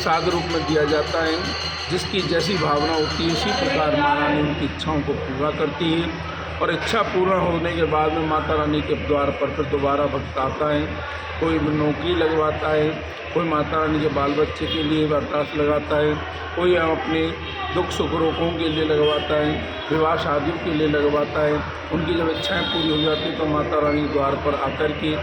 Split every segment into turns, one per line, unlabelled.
प्रसाद रूप में दिया जाता है। जिसकी जैसी भावना होती है उसी प्रकार माँ रानी उनकी इच्छाओं को पूरा करती है। और इच्छा पूर्ण होने के बाद में माता रानी के द्वार पर फिर दोबारा भक्त आता है। कोई नौकरी लगवाता है, कोई माता रानी के बाल बच्चे के लिए अरदास लगाता है, कोई अपने दुख सुख रोगों के लिए लगवाता है, विवाह शादियों के लिए लगवाता है। उनकी जब इच्छाएं पूरी हो जाती हैं तो माता रानी द्वार पर आकर के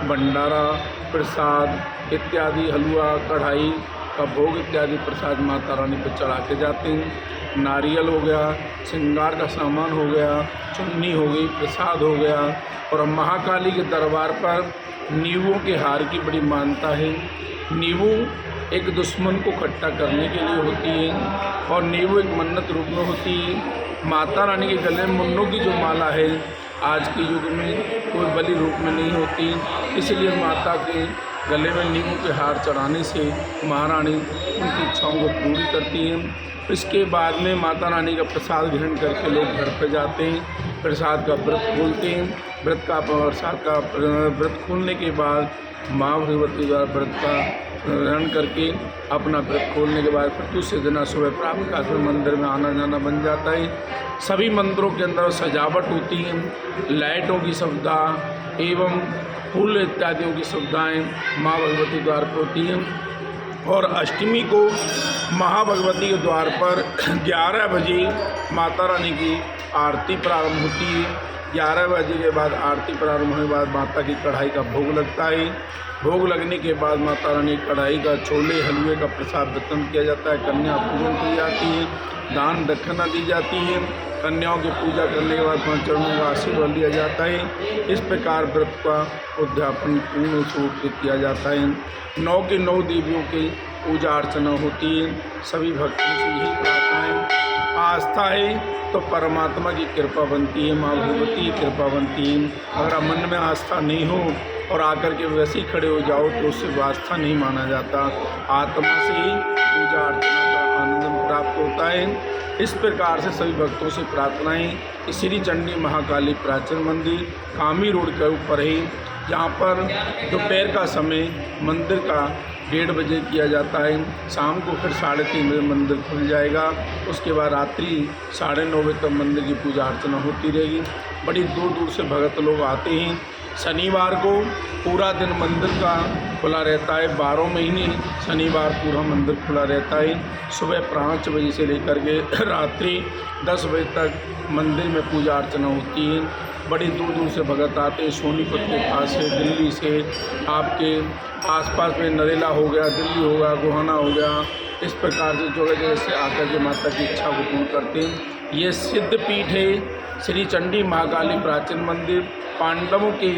भंडारा, प्रसाद इत्यादि, हलवा, कढ़ाई का भोग इत्यादि प्रसाद माता रानी पर चढ़ा के जाते हैं। नारियल हो गया, श्रृंगार का सामान हो गया, चुन्नी हो गई, प्रसाद हो गया। और महाकाली के दरबार पर नींबुओं के हार की बड़ी मान्यता है। नींबू एक दुश्मन को खट्टा करने के लिए होती है और नींबू एक मन्नत रूप में होती है। माता रानी के गले में मुन्नों की जो माला है आज के युग में कोई बलि रूप में नहीं होती, इसलिए माता के गले में नींबू के हार चढ़ाने से महारानी उनकी इच्छाओं को पूरी करती हैं। इसके बाद में माता रानी का प्रसाद ग्रहण करके लोग घर पर जाते हैं, प्रसाद का व्रत खोलते हैं। व्रत का प्रसाद का व्रत खोलने के बाद माँ भगवती द्वारा व्रत का ग्रहण करके अपना व्रत खोलने के बाद फिर दूसरे दिन सुबह प्राप्त का फिर मंदिर में आना जाना बन जाता है। सभी मंदिरों के अंदर सजावट होती है, लाइटों की सुविधा एवं फूल इत्यादियों की सुविधाएँ माँ भगवती द्वार पर होती हैं। और अष्टमी को महाभगवती के द्वार पर 11 बजे माता रानी की आरती प्रारंभ होती है। 11 बजे के बाद आरती प्रारंभ होने के बाद माता की कढ़ाई का भोग लगता है। भोग लगने के बाद माता रानी कढ़ाई का छोले हलवे का प्रसाद वितरण किया जाता है। कन्या पूजन की जाती है, दान दक्षिणा दी जाती है। कन्याओं की पूजा करने के बाद 5 चरणों का आशीर्वाद लिया जाता है। इस प्रकार व्रत का उद्यापन पूर्ण रूप से किया जाता है। 9 के 9 देवियों की पूजा अर्चना होती है। सभी भक्तों से यही प्रार्थना है, आस्था है तो परमात्मा की कृपा बनती है, माँ भगवती की कृपा बनती है। अगर मन में आस्था नहीं हो और आकर के वैसे ही खड़े हो जाओ तो उससे आस्था नहीं माना जाता। आत्मा से ही पूजा अर्चना का आनंद प्राप्त होता है। इस प्रकार से सभी भक्तों से प्रार्थनाएं कि श्री चंडी महाकाली प्राचीन मंदिर कामी रोड के ऊपर है, जहाँ पर दोपहर का समय मंदिर का 1:30 बजे किया जाता है। शाम को फिर 3:30 बजे मंदिर खुल जाएगा। उसके बाद रात्रि 9:30 बजे तक मंदिर की पूजा अर्चना होती रहेगी। बड़ी दूर दूर से भक्त लोग आते हैं। शनिवार को पूरा दिन मंदिर का खुला रहता है। 12 महीने शनिवार पूरा मंदिर खुला रहता है। सुबह 5 बजे से लेकर के रात्रि 10 बजे तक मंदिर में पूजा अर्चना होती है। बड़ी दूर दूर से भगत आते हैं। सोनीपत के पास से, दिल्ली से, आपके आसपास में नरेला हो गया, दिल्ली हो गया, गोहाना हो गया, इस प्रकार से जगह जगह से आकर के माता की इच्छा को पूर्ण करते हैं। ये सिद्ध पीठ है श्री चंडी महाकाली प्राचीन मंदिर। पांडवों के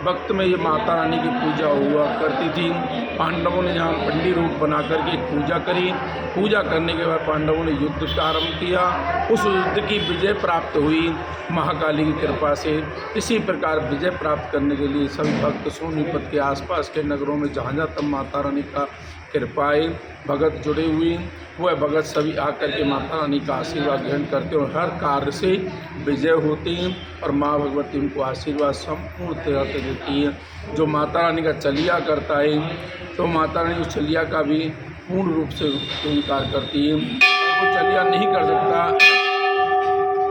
वक्त में ये माता रानी की पूजा हुआ करती थी। पांडवों ने यहाँ पंडी रूप बना करके पूजा करी। पूजा करने के बाद पांडवों ने युद्ध प्रारंभ किया। उस युद्ध की विजय प्राप्त हुई महाकाली की कृपा से। इसी प्रकार विजय प्राप्त करने के लिए सभी भक्त सोनीपत के आसपास के नगरों में जहाँ जहाँ तक माता रानी का कृपाएँ भगत जुड़े हुए, वह भगत सभी आकर के माता रानी का आशीर्वाद ग्रहण करते हैं और हर कार्य से विजय होते हैं और माँ भगवती उनको आशीर्वाद संपूर्ण तरह से देती है। जो माता रानी का चलिया करता है तो माता रानी उस चलिया का भी पूर्ण रूप से स्वीकार करती है। वो चलिया नहीं कर सकता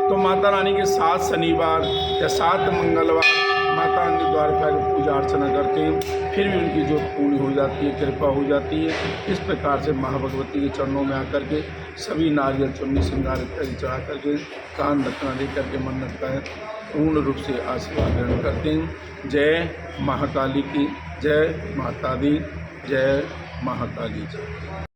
तो माता रानी के 7 शनिवार या 7 मंगलवार माता रानी द्वार पर पूजा अर्चना करते हैं, फिर भी उनकी जो पूर्ण हो जाती है, कृपा हो जाती है। इस प्रकार से महाभगवती के चरणों में आकर के सभी नारियल चुन्नी श्रृंगार इत्यादि चढ़ा करके दान दक्षिणा दे करके मन्नत का पूर्ण रूप से आशीर्वाद ग्रहण करते हैं। जय महाकाली की जय, माता दी जय, महाकाली जय।